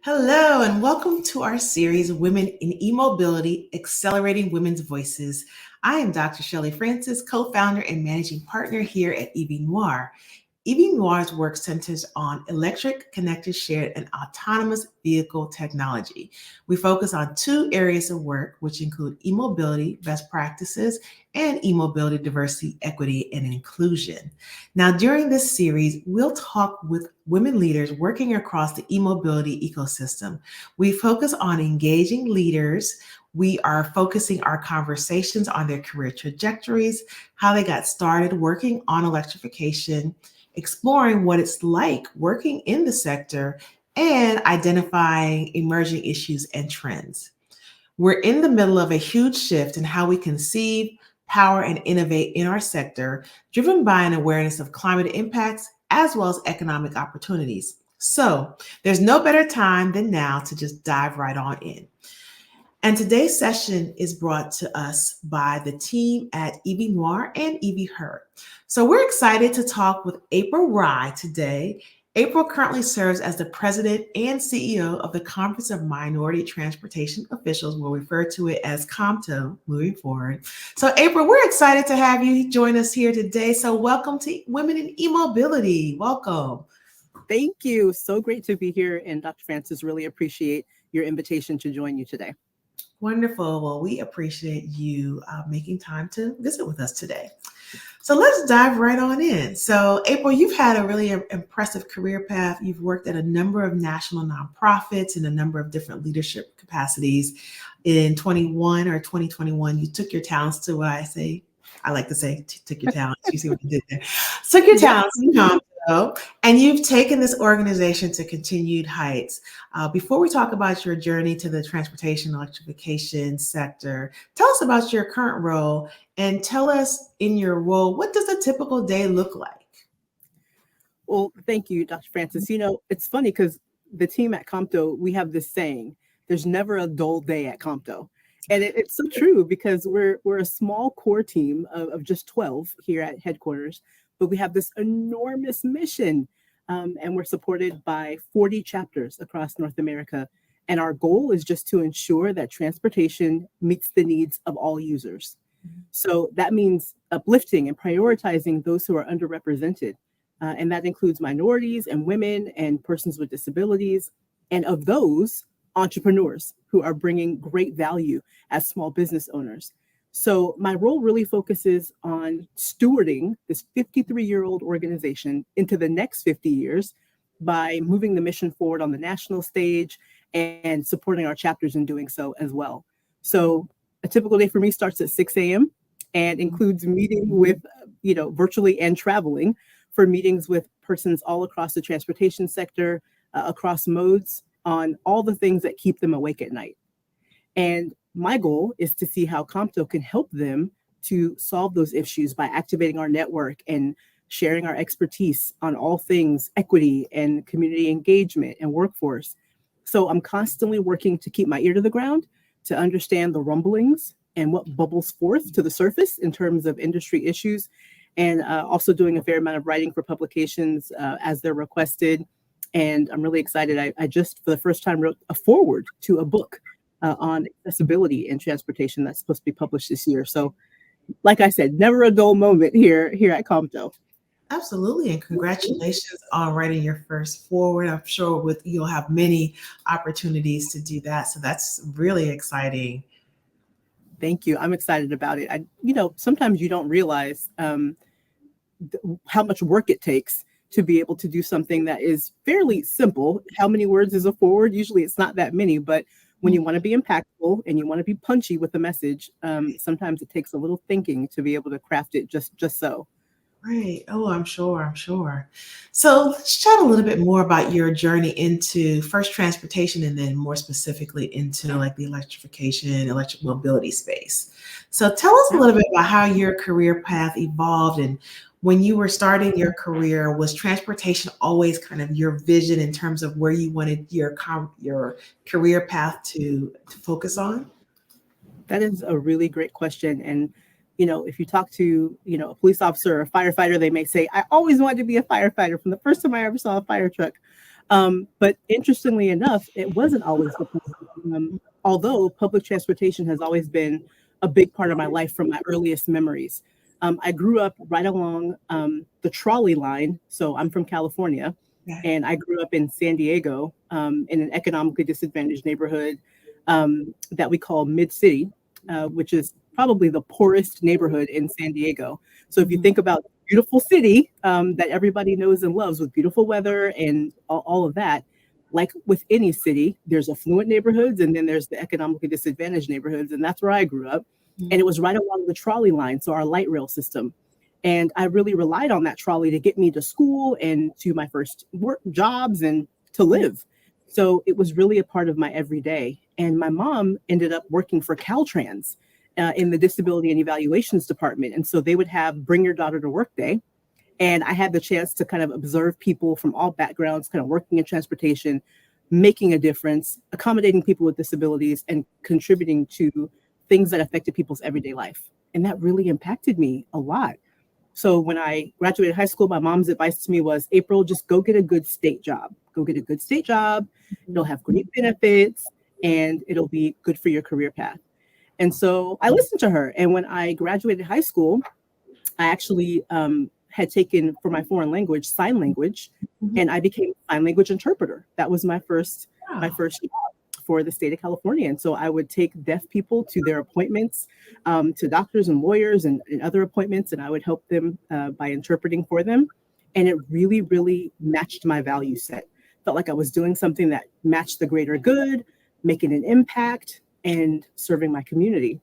Hello, and welcome to our series, Women in E-Mobility, Accelerating Women's Voices. I am Dr. Shelley Francis, co-founder and managing partner here at EV Noir. EV Noir's work centers on electric, connected, shared, and autonomous vehicle technology. We focus on two areas of work, which include e-mobility best practices and e-mobility diversity, equity, and inclusion. Now, during this series, we'll talk with women leaders working across the e-mobility ecosystem. We focus on engaging leaders. We are focusing our conversations on their career trajectories, how they got started working on electrification, exploring what it's like working in the sector, and identifying emerging issues and trends. We're in the middle of a huge shift in how we conceive, power, and innovate in our sector, driven by an awareness of climate impacts as well as economic opportunities. So there's no better time than now to just dive right on in. And today's session is brought to us by the team at EV Noir and EV Her. So we're excited to talk with April Rai today. April currently serves as the president and CEO of the Conference of Minority Transportation Officials. We'll refer to it as COMTO moving forward. So April, we're excited to have you join us here today. So welcome to Women in E-Mobility. Welcome. Thank you. So great to be here. And Dr. Francis, really appreciate your invitation to join you today. Wonderful. Well, we appreciate you making time to visit with us today. So let's dive right on in. So April, you've had a really impressive career path. You've worked at a number of national nonprofits in a number of different leadership capacities. In 2021, you took your talents to what I like to say, took your talents. You see what you did there. Took your talents to COMTO, and you've taken this organization to continued heights. Before we talk about your journey to the transportation electrification sector, tell us about your current role and tell us in your role, what does a typical day look like? Well, thank you, Dr. Francis. You know, it's funny because the team at COMTO, we have this saying, there's never a dull day at COMTO. And it's so true because we're a small core team of just 12 here at headquarters, but we have this enormous mission. And we're supported by 40 chapters across North America. And our goal is just to ensure that transportation meets the needs of all users. So that means uplifting and prioritizing those who are underrepresented. And that includes minorities and women and persons with disabilities. And of those, entrepreneurs who are bringing great value as small business owners. So my role really focuses on stewarding this 53-year-old organization into the next 50 years by moving the mission forward on the national stage and supporting our chapters in doing so as well. So a typical day for me starts at 6 a.m. and includes meeting with, virtually and traveling for meetings with persons all across the transportation sector, across modes, on all the things that keep them awake at night. And my goal is to see how COMTO can help them to solve those issues by activating our network and sharing our expertise on all things equity and community engagement and workforce. So I'm constantly working to keep my ear to the ground, to understand the rumblings and what bubbles forth to the surface in terms of industry issues, and also doing a fair amount of writing for publications as they're requested. And I'm really excited. I just, for the first time, wrote a foreword to a book on accessibility in transportation that's supposed to be published this year. So, like I said, never a dull moment here at COMTO. Absolutely, and congratulations on writing your first forward. I'm sure you'll have many opportunities to do that. So that's really exciting. Thank you. I'm excited about it. Sometimes you don't realize how much work it takes to be able to do something that is fairly simple. How many words is a forward? Usually it's not that many, but when you want to be impactful and you want to be punchy with the message, sometimes it takes a little thinking to be able to craft it just so. Right. Oh, I'm sure. So let's chat a little bit more about your journey into first transportation and then more specifically into like the electric mobility space. So tell us a little bit about how your career path evolved, and when you were starting your career, was transportation always kind of your vision in terms of where you wanted your career path to focus on? That is a really great question. And, if you talk to, a police officer or a firefighter, they may say, I always wanted to be a firefighter from the first time I ever saw a fire truck. But interestingly enough, it wasn't always the case. Although public transportation has always been a big part of my life from my earliest memories. I grew up right along the trolley line. So I'm from California, Okay. and I grew up in San Diego in an economically disadvantaged neighborhood that we call Mid City, which is probably the poorest neighborhood in San Diego. So if you Mhm. think about beautiful city that everybody knows and loves with beautiful weather and all of that, like with any city, there's affluent neighborhoods and then there's the economically disadvantaged neighborhoods. And that's where I grew up. And it Mhm. was right along the trolley line, so our light rail system. And I really relied on that trolley to get me to school and to my first work jobs and to live. So it was really a part of my everyday. And my mom ended up working for Caltrans in the disability and evaluations department. And so they would have bring your daughter to work day. And I had the chance to kind of observe people from all backgrounds, kind of working in transportation, making a difference, accommodating people with disabilities, and contributing to things that affected people's everyday life. And that really impacted me a lot. So when I graduated high school, my mom's advice to me was, April, just go get a good state job. Go get a good state job. It'll have great benefits and it'll be good for your career path. And so I listened to her. And when I graduated high school, I actually had taken for my foreign language sign language, Mhm. and I became a sign language interpreter. That was my Wow. first job for the state of California. And so I would take deaf people to their appointments, to doctors and lawyers and other appointments, and I would help them by interpreting for them. And it really, really matched my value set. Felt like I was doing something that matched the greater good, making an impact, and serving my community.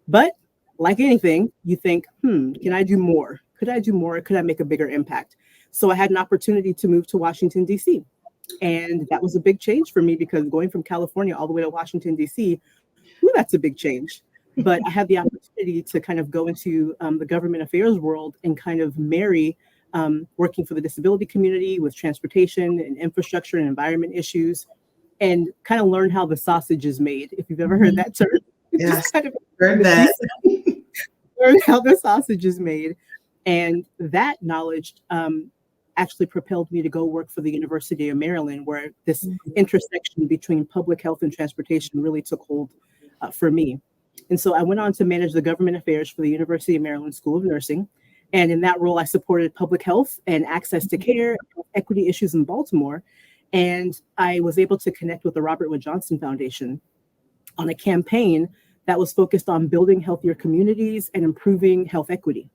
But like anything, you think, can I do more? Could I do more? Could I make a bigger impact? So I had an opportunity to move to Washington, D.C. And that was a big change for me because going from California all the way to Washington, D.C., ooh, that's a big change. But I had the opportunity to kind of go into the government affairs world and kind of marry working for the disability community with transportation and infrastructure and environment issues and kind of learn how the sausage is made. If you've ever heard Mhm. that term, just Yes, kind of heard the that. piece learn how the sausage is made. And that knowledge actually propelled me to go work for the University of Maryland, where this Mhm. intersection between public health and transportation really took hold for me. And so I went on to manage the government affairs for the University of Maryland School of Nursing. And in that role, I supported public health and access to care, equity issues in Baltimore. And I was able to connect with the Robert Wood Johnson Foundation on a campaign that was focused on building healthier communities and improving health equity.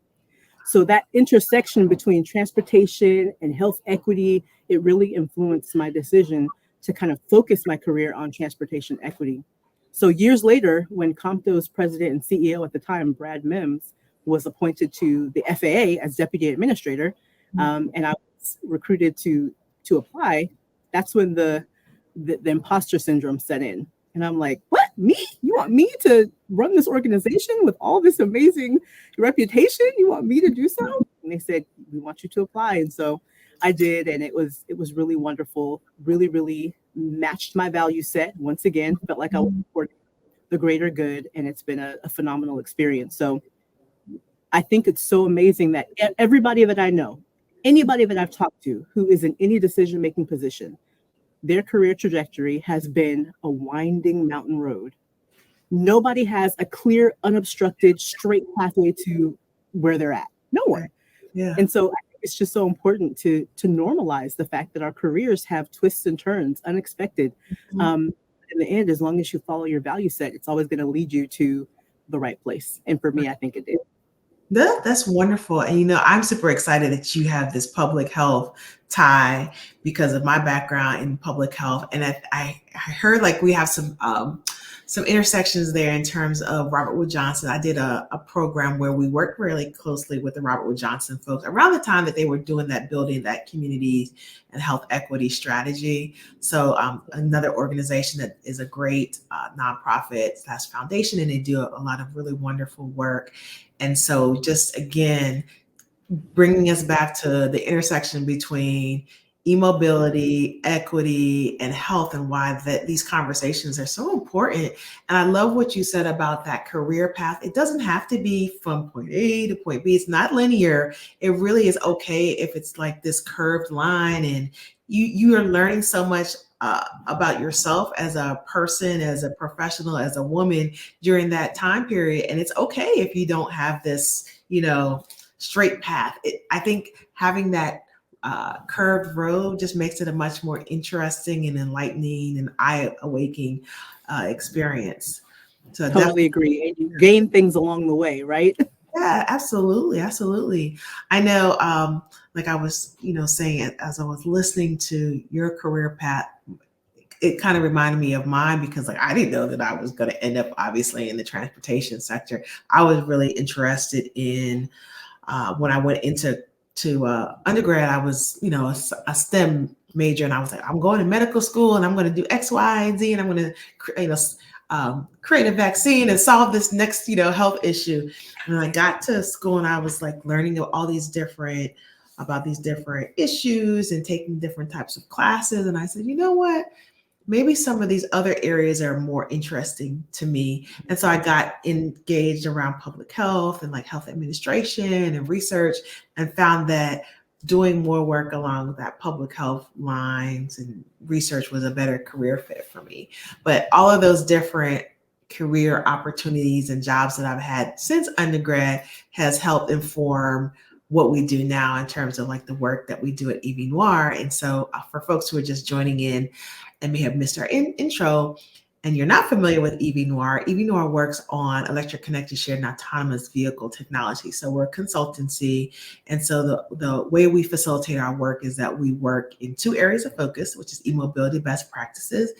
So that intersection between transportation and health equity, it really influenced my decision to kind of focus my career on transportation equity. So years later, when COMTO's president and CEO at the time, Brad Mims, was appointed to the FAA as deputy administrator, and I was recruited to apply, that's when the imposter syndrome set in. And I'm like, what? Me? You want me to run this organization with all this amazing reputation? You want me to do so? And they said, we want you to apply. And so I did, and it was really wonderful, really, really matched my value set. Once again, felt like I was supporting the greater good, and it's been a phenomenal experience. So I think it's so amazing that everybody that I know, anybody that I've talked to who is in any decision making position, their career trajectory has been a winding mountain road. Nobody has a clear, unobstructed, straight pathway to where they're at. No Right. one. Yeah. And so I think it's just so important to normalize the fact that our careers have twists and turns, unexpected. Mhm. Um, in the end, as long as you follow your value set, it's always going to lead you to the right place. And for me, I think it did. That's wonderful. And I'm super excited that you have this public health tie because of my background in public health. And I heard like we have some intersections there in terms of Robert Wood Johnson. I did a program where we worked really closely with the Robert Wood Johnson folks around the time that they were doing that building that community and health equity strategy. So another organization that is a great nonprofit slash foundation, and they do a lot of really wonderful work. And so just again, bringing us back to the intersection between e-mobility, equity, and health, and why that these conversations are so important. And I love what you said about that career path. It doesn't have to be from point A to point B. It's not linear. It really is okay if it's like this curved line, and you are learning so much about yourself as a person, as a professional, as a woman during that time period. And it's okay if you don't have this, straight path. I think having that curved road just makes it a much more interesting and enlightening and eye-awakening experience. So Totally definitely, agree. And you gain things along the way, right? yeah, absolutely, absolutely. I know, like I was, saying as I was listening to your career path, it kind of reminded me of mine because like I didn't know that I was going to end up obviously in the transportation sector. I was really interested in when I went into undergrad, I was, a STEM major, and I was like, I'm going to medical school, and I'm going to do X, Y, and Z, and I'm going to, create a vaccine and solve this next, health issue. And I got to school, and I was like learning all these different about these different issues and taking different types of classes. And I said, you know what? Maybe some of these other areas are more interesting to me. And so I got engaged around public health and like health administration and research, and found that doing more work along that public health lines and research was a better career fit for me. But all of those different career opportunities and jobs that I've had since undergrad has helped inform what we do now in terms of like the work that we do at EV Noir. And so for folks who are just joining in and may have missed our intro, and you're not familiar with EV Noir works on electric connected shared and autonomous vehicle technology. So we're a consultancy. And so the way we facilitate our work is that we work in two areas of focus, which is e-mobility best practices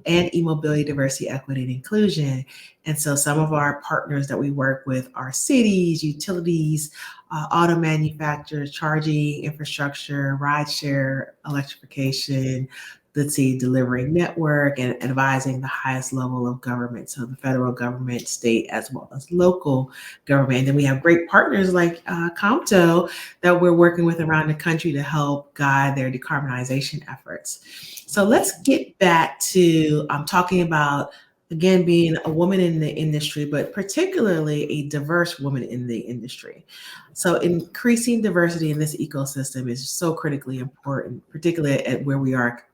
and e-mobility diversity, equity, and inclusion. And so some of our partners that we work with are cities, utilities, auto manufacturers, charging infrastructure, rideshare, electrification, let's see, delivering network, and advising the highest level of government. So the federal government, state, as well as local government. And then we have great partners like COMTO that we're working with around the country to help guide their decarbonization efforts. So let's get back to talking about, again, being a woman in the industry, but particularly a diverse woman in the industry. So increasing diversity in this ecosystem is so critically important, particularly at where we are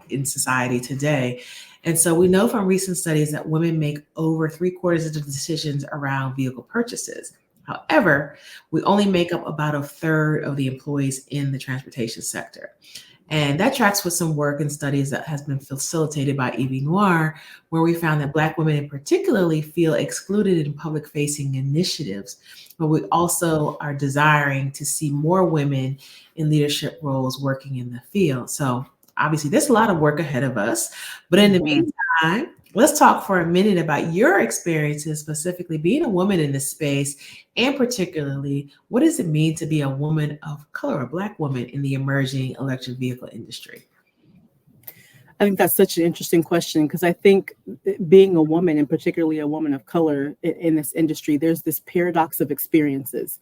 in society today. And so we know from recent studies that women make over 3/4 of the decisions around vehicle purchases. However, we only make up about a third of the employees in the transportation sector. And that tracks with some work and studies that has been facilitated by EV Noir, where we found that Black women in particularly feel excluded in public facing initiatives. But we also are desiring to see more women in leadership roles working in the field. So obviously there's a lot of work ahead of us. But in the meantime, let's talk for a minute about your experiences, specifically being a woman in this space, and particularly what does it mean to be a woman of color, a Black woman in the emerging electric vehicle industry? I think that's such an interesting question because I think being a woman, and particularly a woman of color in this industry, there's this paradox of experiences.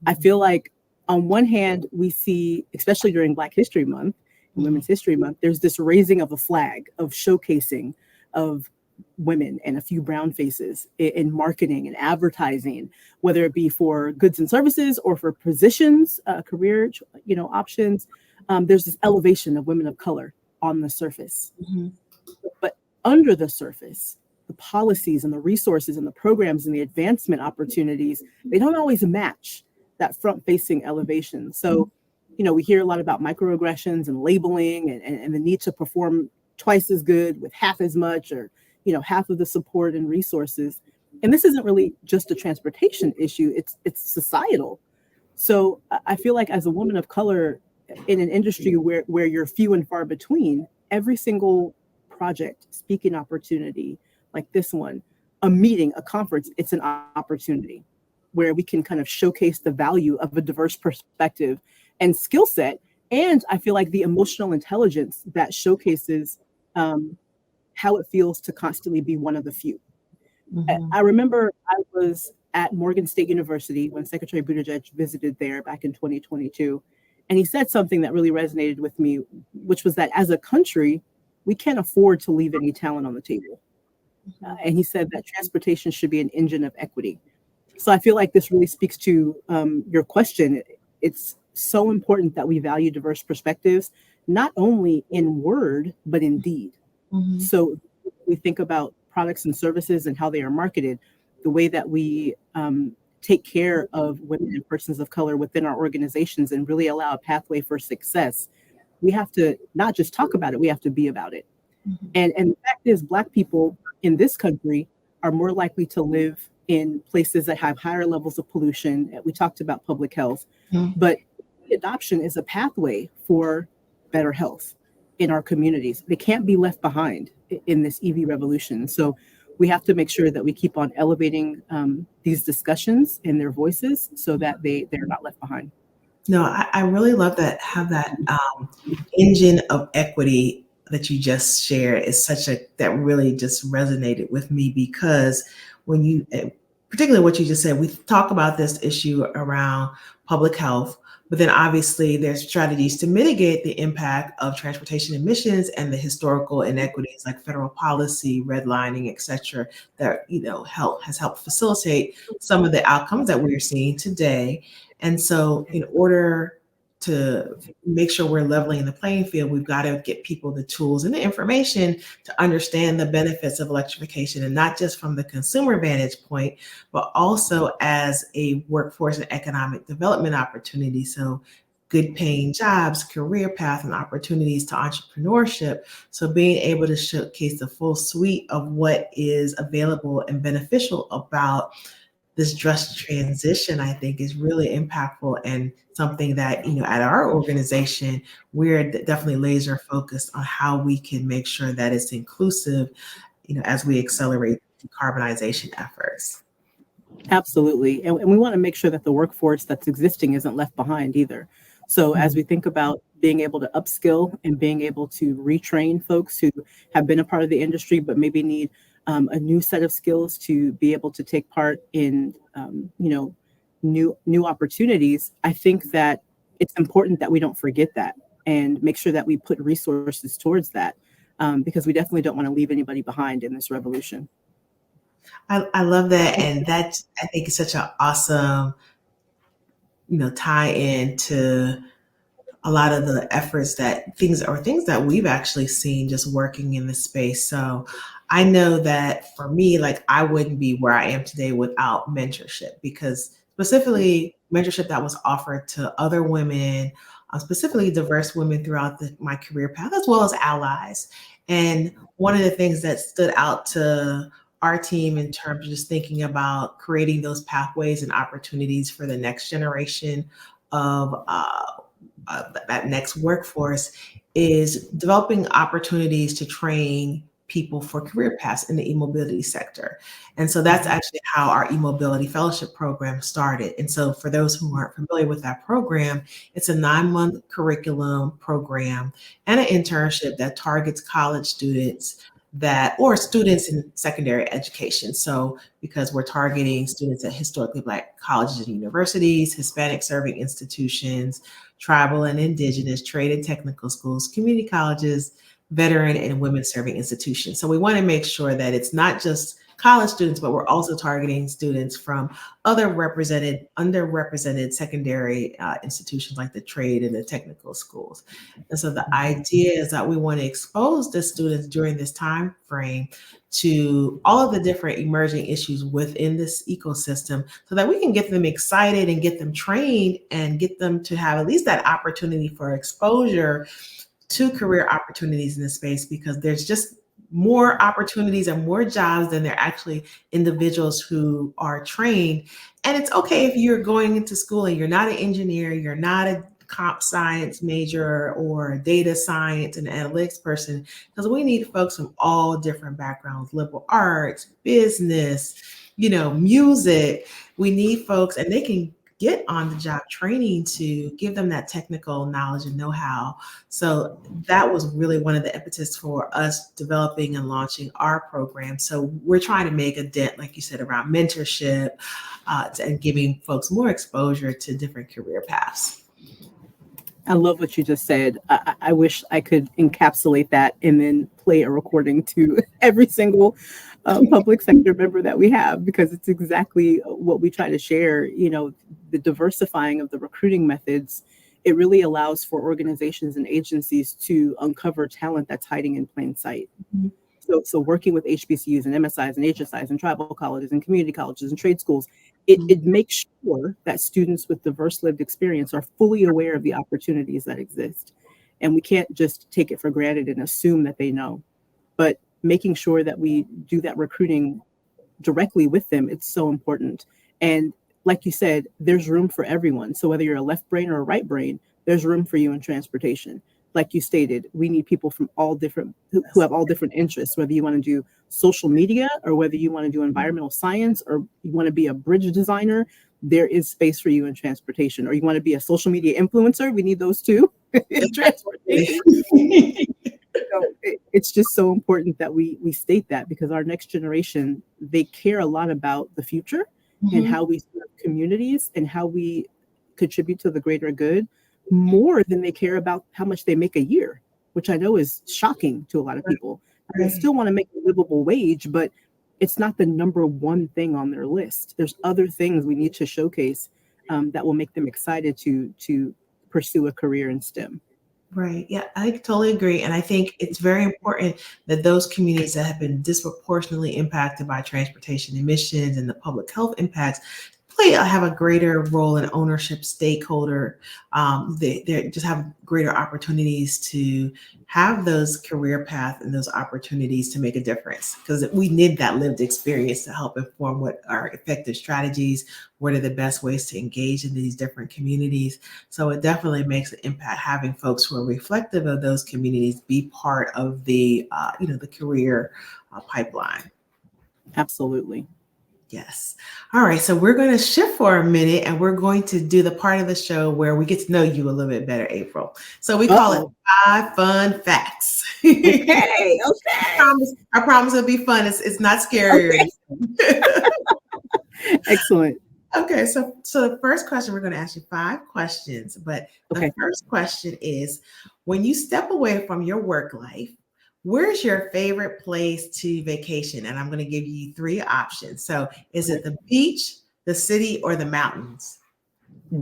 I feel like on one hand, we see, especially during Black History Month and Women's History Month, there's this raising of a flag of showcasing of women and a few brown faces in marketing and advertising, whether it be for goods and services or for positions, career, options. There's this elevation of women of color on the surface. Mm-hmm. But under the surface, the policies and the resources and the programs and the advancement opportunities, they don't always match that front-facing elevation. So, we hear a lot about microaggressions and labeling and the need to perform twice as good with half as much, or, half of the support and resources. And this isn't really just a transportation issue, it's societal. So I feel like as a woman of color in an industry where you're few and far between, every single project, speaking opportunity like this one, a meeting, a conference, it's an opportunity where we can kind of showcase the value of a diverse perspective and skill set. And I feel like the emotional intelligence that showcases how it feels to constantly be one of the few. Mm-hmm. I remember I was at Morgan State University when Secretary Buttigieg visited there back in 2022. And he said something that really resonated with me, which was that as a country, we can't afford to leave any talent on the table. And he said that transportation should be an engine of equity. So I feel like this really speaks to your question. It's so important that we value diverse perspectives, not only in word, but in deed. Mm-hmm. So we think about products and services and how they are marketed, the way that we take care of women and persons of color within our organizations and really allow a pathway for success. We have to not just talk about it, we have to be about it. Mm-hmm. And the fact is, Black people in this country are more likely to live in places that have higher levels of pollution. We talked about public health, Mm-hmm. but adoption is a pathway for better health in our communities. They can't be left behind in this EV revolution. So we have to make sure that we keep on elevating these discussions and their voices so that they're not left behind. No, I really love that, have that engine of equity that you just shared is that really just resonated with me, because when you, particularly what you just said, we talk about this issue around public health, but then obviously there's strategies to mitigate the impact of transportation emissions and the historical inequities like federal policy, redlining, et cetera, that, has helped facilitate some of the outcomes that we're seeing today. And so in order to make sure we're leveling the playing field, we've got to get people the tools and the information to understand the benefits of electrification, and not just from the consumer vantage point, but also as a workforce and economic development opportunity. So good paying jobs, career path, and opportunities to entrepreneurship. So being able to showcase the full suite of what is available and beneficial about this just transition, I think, is really impactful, and something that, at our organization, we're definitely laser focused on how we can make sure that it's inclusive, as we accelerate decarbonization efforts. Absolutely. And we want to make sure that the workforce that's existing isn't left behind either. So as we think about being able to upskill and being able to retrain folks who have been a part of the industry, but maybe need a new set of skills to be able to take part in, new opportunities, I think that it's important that we don't forget that and make sure that we put resources towards that, because we definitely don't want to leave anybody behind in this revolution. I love that. And that, I think, is such an awesome, tie in to a lot of the efforts things that we've actually seen just working in the space. So I know that for me, like, I wouldn't be where I am today without mentorship, because specifically mentorship that was offered to other women, specifically diverse women throughout my career path, as well as allies. And one of the things that stood out to our team in terms of just thinking about creating those pathways and opportunities for the next generation of that next workforce is developing opportunities to train people for career paths in the e-mobility sector. And so that's actually how our e-mobility fellowship program started. And so for those who aren't familiar with that program, it's a 9-month curriculum program and an internship that targets college students or students in secondary education. So because we're targeting students at historically Black colleges and universities, Hispanic serving institutions, tribal and indigenous, trade and technical schools, community colleges, veteran and women serving institutions. So we want to make sure that it's not just college students, but we're also targeting students from other underrepresented secondary institutions like the trade and the technical schools. And so the idea is that we want to expose the students during this time frame to all of the different emerging issues within this ecosystem, so that we can get them excited and get them trained and get them to have at least that opportunity for exposure to career opportunities in this space, because there's just more opportunities and more jobs than there are actually individuals who are trained. And it's okay if you're going into school and you're not an engineer, you're not a comp science major or data science and analytics person, because we need folks from all different backgrounds, liberal arts, business, music. We need folks, and they can get on the job training to give them that technical knowledge and know-how. So that was really one of the impetus for us developing and launching our program. So we're trying to make a dent, like you said, around mentorship and giving folks more exposure to different career paths. I love what you just said. I wish I could encapsulate that and then play a recording to every single public sector member that we have, because it's exactly what we try to share. The diversifying of the recruiting methods, it really allows for organizations and agencies to uncover talent that's hiding in plain sight. Mhm. So working with HBCUs and MSIs and HSIs and tribal colleges and community colleges and trade schools, it makes sure that students with diverse lived experience are fully aware of the opportunities that exist. And we can't just take it for granted and assume that they know, but making sure that we do that recruiting directly with them, it's so important. And like you said, there's room for everyone. So whether you're a left brain or a right brain, there's room for you in transportation. Like you stated, we need people from all different who have all different interests, whether you want to do social media or whether you want to do environmental science or you want to be a bridge designer, there is space for you in transportation. Or you want to be a social media influencer, we need those too in transportation. It's just so important that we state that, because our next generation, they care a lot about the future and how we serve communities and how we contribute to the greater good, more than they care about how much they make a year, which I know is shocking to a lot of people. They still want to make a livable wage, but it's not the number one thing on their list. There's other things we need to showcase that will make them excited to pursue a career in STEM. Right. Yeah, I totally agree. And I think it's very important that those communities that have been disproportionately impacted by transportation emissions and the public health impacts have a greater role in ownership, stakeholder. They just have greater opportunities to have those career paths and those opportunities to make a difference, because we need that lived experience to help inform what are effective strategies, what are the best ways to engage in these different communities. So it definitely makes an impact having folks who are reflective of those communities be part of the career pipeline. Absolutely. Yes. All right. So we're going to shift for a minute and we're going to do the part of the show where we get to know you a little bit better, April. So we call it 5 fun facts. Okay. I promise it'll be fun. It's not scary. Okay. Excellent. Okay. So the first question, we're going to ask you 5 questions, but the first question is, when you step away from your work life, where's your favorite place to vacation? And I'm going to give you 3 options. So is it the beach, the city, or the mountains?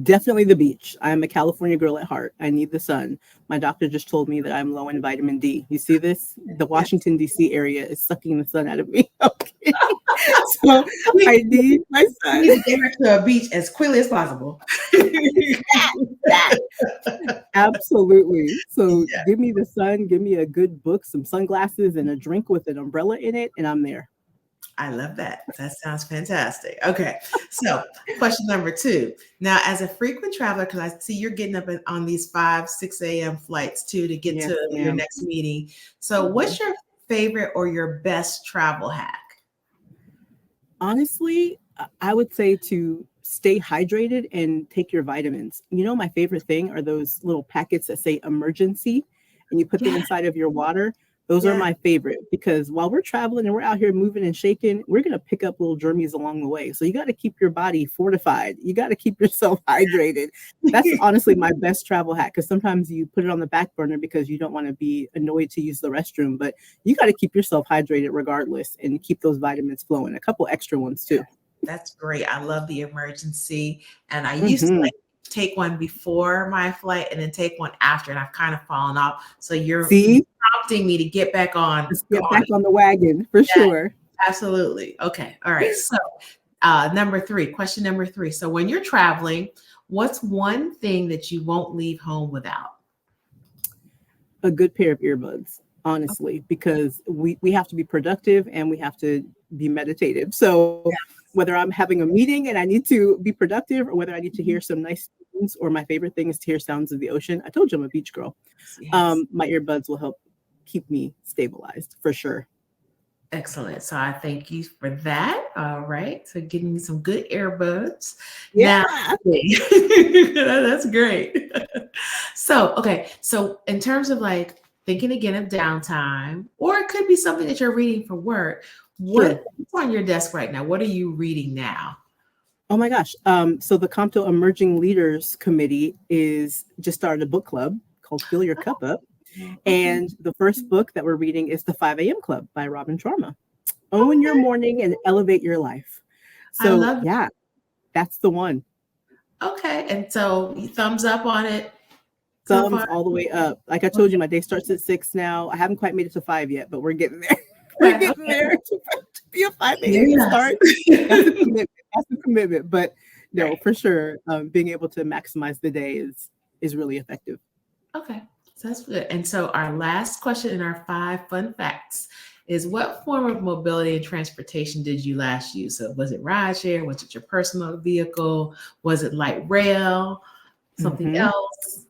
Definitely the beach. I'm a California girl at heart. I need the sun. My doctor just told me that I'm low in vitamin D. You see this? The Washington, D.C. area is sucking the sun out of me. Okay. So I need my sun. You need to get her to a beach as quickly as possible. Absolutely. So give me the sun, give me a good book, some sunglasses, and a drink with an umbrella in it, and I'm there. I love that. That sounds fantastic. Okay. So question number 2. Now, as a frequent traveler, because I see you're getting up on these 5, 6 a.m. flights too to get to your next meeting. So what's your favorite or your best travel hack? Honestly, I would say to stay hydrated and take your vitamins. My favorite thing are those little packets that say emergency, and you put them inside of your water. Those are my favorite, because while we're traveling and we're out here moving and shaking, we're going to pick up little germs along the way. So you got to keep your body fortified. You got to keep yourself hydrated. That's honestly my best travel hack, because sometimes you put it on the back burner because you don't want to be annoyed to use the restroom, but you got to keep yourself hydrated regardless and keep those vitamins flowing. A couple extra ones too. That's great. I love the emergency. And I used to take one before my flight and then take one after, and I've kind of fallen off. So you're prompting me to get back on. Let's get back on the wagon for sure. Absolutely. Okay. All right. So question number 3. So when you're traveling, what's one thing that you won't leave home without? A good pair of earbuds, honestly, because we have to be productive and we have to be meditative. So whether I'm having a meeting and I need to be productive, or whether I need to hear some nice sounds, or my favorite thing is to hear sounds of the ocean. I told you I'm a beach girl. My earbuds will help keep me stabilized for sure. Excellent. So I thank you for that. All right. So getting some good earbuds. Yeah. Now, that's great. So in terms of like thinking again of downtime, or it could be something that you're reading for work. What's on your desk right now? What are you reading now? Oh my gosh. So the COMTO Emerging Leaders Committee is just started a book club called Fill Your Cup Up. Okay. And the first book that we're reading is The 5 a.m. Club by Robin Sharma. Own your Okay. morning and elevate your life. I So love it. yeah, that's the one. Okay. And so thumbs up on it so Thumbs far? all the way up. Like I told you, Okay. my day starts at 6 now. I haven't quite made it to 5 yet, but we're getting there. We're Okay. getting there to be a 5 a.m. Yes. start. That's a commitment. That's a commitment. But no, Right. for sure, being able to maximize the day is really effective. Okay. So that's good. And so our last question in our 5 fun facts is, what form of mobility and transportation did you last use? So was it rideshare? Was it your personal vehicle? Was it light rail? Something Mhm. else?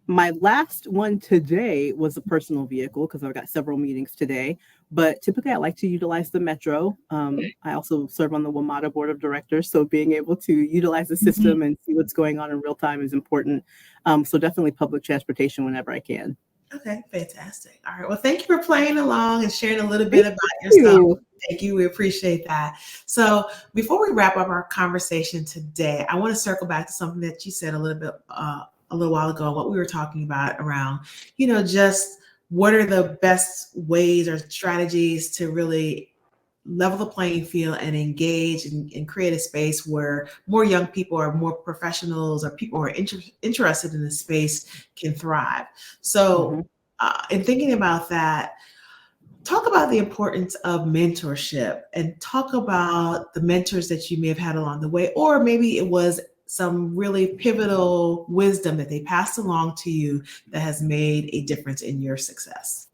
My last one today was a personal vehicle because I've got several meetings today. But typically, I like to utilize the metro. I also serve on the WMATA board of directors, so being able to utilize the Mhm. system and see what's going on in real time is important. So definitely public transportation whenever I can. Okay, fantastic. All right. Well, thank you for playing along and sharing a little bit Thank about yourself. you. Thank you. We appreciate that. So, before we wrap up our conversation today, I want to circle back to something that you said a little while ago, what we were talking about around, just what are the best ways or strategies to really level the playing field and engage and create a space where more young people or more professionals or people who are interested in the space can thrive. So, Mhm. in thinking about that, talk about the importance of mentorship and talk about the mentors that you may have had along the way, or maybe it was some really pivotal wisdom that they passed along to you that has made a difference in your success.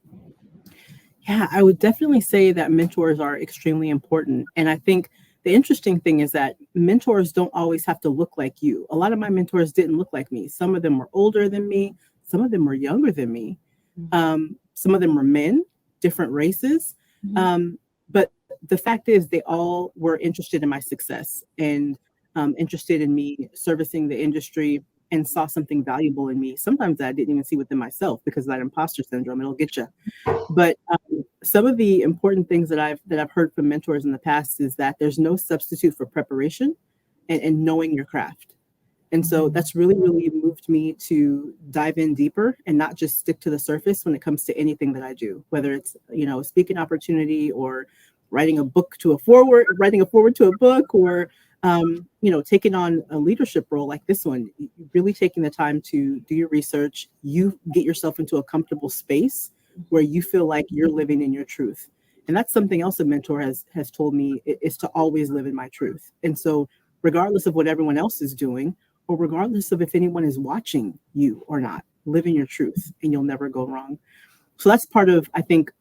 Yeah, I would definitely say that mentors are extremely important. And I think the interesting thing is that mentors don't always have to look like you. A lot of my mentors didn't look like me. Some of them were older than me, some of them were younger than me. Some of them were men, different races. Mhm. Um, but the fact is, they all were interested in my success and interested in me servicing the industry and saw something valuable in me. Sometimes I didn't even see within myself because of that imposter syndrome. It'll get you. But some of the important things that I've heard from mentors in the past is that there's no substitute for preparation and knowing your craft. And so Mhm. that's really, really moved me to dive in deeper and not just stick to the surface when it comes to anything that I do, whether it's, a speaking opportunity or writing a forward to a book or, taking on a leadership role like this one, really taking the time to do your research, you get yourself into a comfortable space where you feel like you're living in your truth. And that's something else a mentor has told me is to always live in my truth. And so regardless of what everyone else is doing, or regardless of if anyone is watching you or not, live in your truth and you'll never go wrong. So that's part of, I think,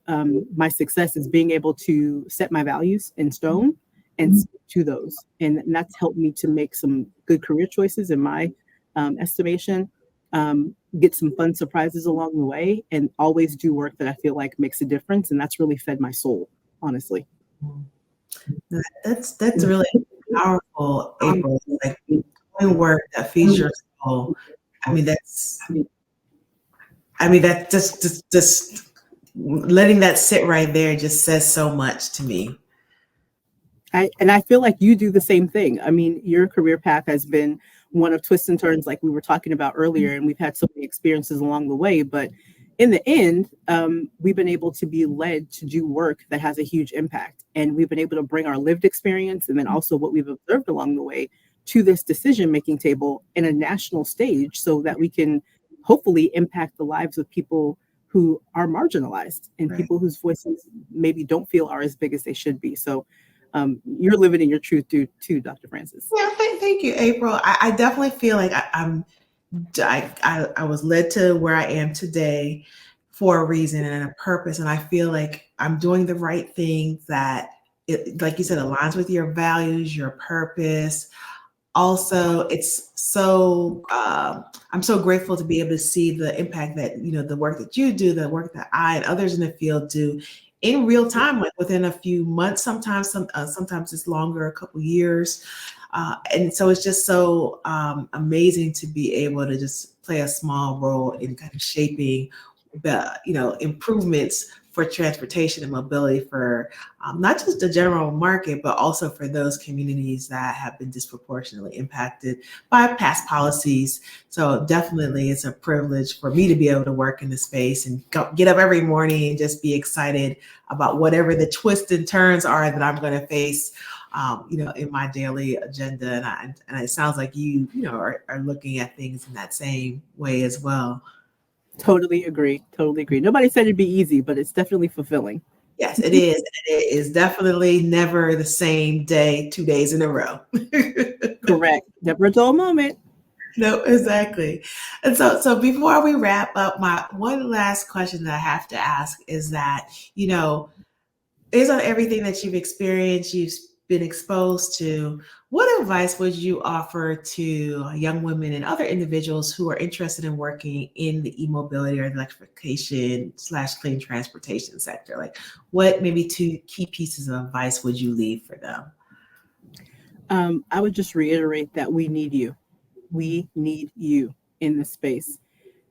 my success is being able to set my values in stone and stick to those. And that's helped me to make some good career choices in my estimation, get some fun surprises along the way, and always do work that I feel like makes a difference. And that's really fed my soul, honestly. That's really powerful, April. Like doing work that feeds your soul. I mean, that just letting that sit right there just says so much to me. And I feel like you do the same thing. I mean, your career path has been one of twists and turns, like we were talking about earlier, and we've had so many experiences along the way. But in the end, we've been able to be led to do work that has a huge impact, and we've been able to bring our lived experience and then also what we've observed along the way to this decision-making table in a national stage, so that we can hopefully impact the lives of people who are marginalized and Right. people whose voices maybe don't feel are as big as they should be. So you're living in your truth too, Dr. Francis. Yeah, thank you, April. I definitely feel like I was led to where I am today for a reason and a purpose, and I feel like I'm doing the right things that, like you said, aligns with your values, your purpose. Also, it's so I'm so grateful to be able to see the impact that the work that you do, the work that I and others in the field do in real time, like within a few months. Sometimes it's longer, a couple years, and so it's just so amazing to be able to just play a small role in kind of shaping improvements for transportation and mobility for not just the general market, but also for those communities that have been disproportionately impacted by past policies. So definitely it's a privilege for me to be able to work in the space and get up every morning and just be excited about whatever the twists and turns are that I'm going to face in my daily agenda. And it sounds like you are looking at things in that same way as well. Totally agree. Totally agree. Nobody said it'd be easy, but it's definitely fulfilling. Yes, it is. It is definitely never the same day, 2 days in a row. Correct. Never a dull moment. No, exactly. And so before we wrap up, my one last question that I have to ask is that, based on everything that you've experienced, you've been exposed to, what advice would you offer to young women and other individuals who are interested in working in the e-mobility or electrification/clean transportation sector? Like, what maybe 2 key pieces of advice would you leave for them? I would just reiterate that we need you. We need you in this space.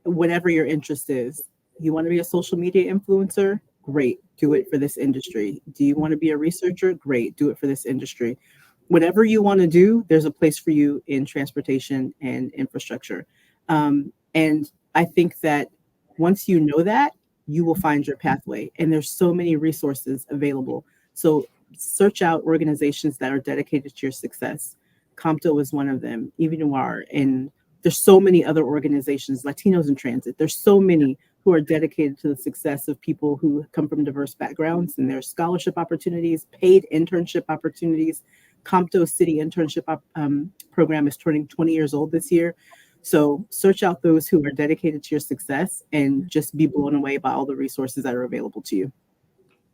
Whatever your interest is. You want to be a social media influencer? Great, do it for this industry. Do you want to be a researcher? Great, do it for this industry. Whatever you want to do, there's a place for you in transportation and infrastructure. And I think that once you know that, you will find your pathway. And there's so many resources available. So search out organizations that are dedicated to your success. COMTO is one of them, even Noir, and there's so many other organizations, Latinos in Transit. There's so many who are dedicated to the success of people who come from diverse backgrounds, and there's scholarship opportunities, paid internship opportunities. COMTO City Internship Program is turning 20 years old this year. So search out those who are dedicated to your success and just be blown away by all the resources that are available to you.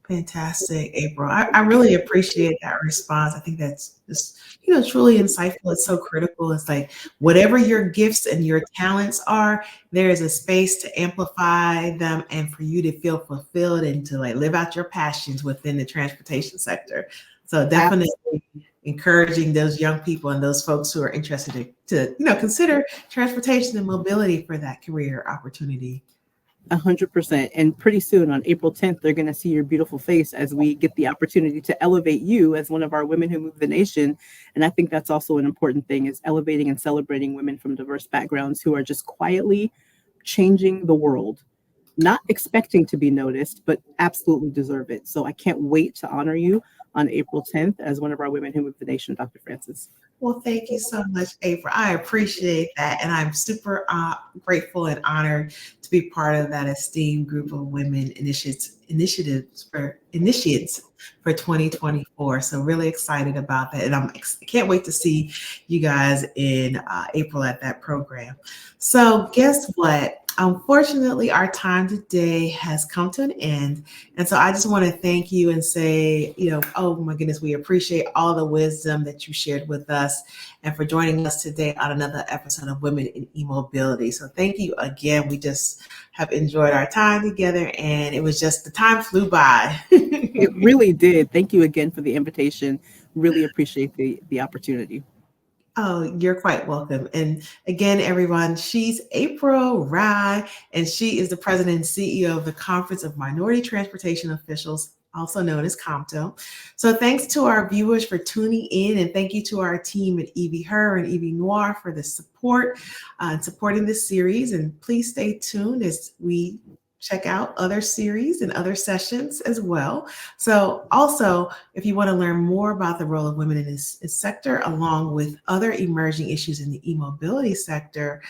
Fantastic, April. I really appreciate that response. I think that's just, truly insightful. It's so critical. It's like whatever your gifts and your talents are, there is a space to amplify them and for you to feel fulfilled and to like live out your passions within the transportation sector. So definitely encouraging those young people and those folks who are interested to consider transportation and mobility for that career opportunity. 100%. And pretty soon on April 10th, they're going to see your beautiful face as we get the opportunity to elevate you as one of our Women Who Move the Nation. And I think that's also an important thing, is elevating and celebrating women from diverse backgrounds who are just quietly changing the world, not expecting to be noticed, but absolutely deserve it. So I can't wait to honor you on April 10th as one of our Women Who Move the Nation, Dr. Francis. Well, thank you so much, April. I appreciate that. And I'm super grateful and honored to be part of that esteemed group of women initiates for 2024. So really excited about that. And I can't wait to see you guys in April at that program. So guess what? Unfortunately, our time today has come to an end. And so I just want to thank you and say, oh my goodness, we appreciate all the wisdom that you shared with us and for joining us today on another episode of Women in E-Mobility. So thank you again. We just have enjoyed our time together, and it was just, the time flew by. It really did. Thank you again for the invitation. Really appreciate the opportunity. Oh, you're quite welcome. And again, everyone, she's April Rai, and she is the president and CEO of the Conference of Minority Transportation Officials, also known as COMTO. So thanks to our viewers for tuning in, and thank you to our team at EV Her and EV Noir for the support and supporting this series. And please stay tuned as we check out other series and other sessions as well. So also, if you want to learn more about the role of women in this sector, along with other emerging issues in the e-mobility sector,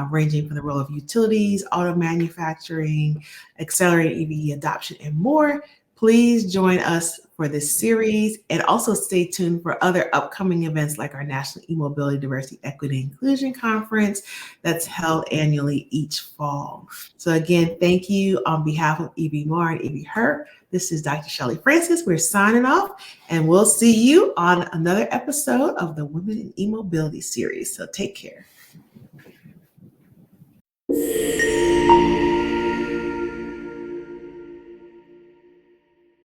ranging from the role of utilities, auto manufacturing, accelerating EV adoption, and more, please join us for this series, and also stay tuned for other upcoming events like our National E-Mobility Diversity, Equity, and Inclusion Conference that's held annually each fall. So again, thank you on behalf of EV Noir and EV Her. This is Dr. Shelley Francis. We're signing off, and we'll see you on another episode of the Women in E-Mobility series. So take care.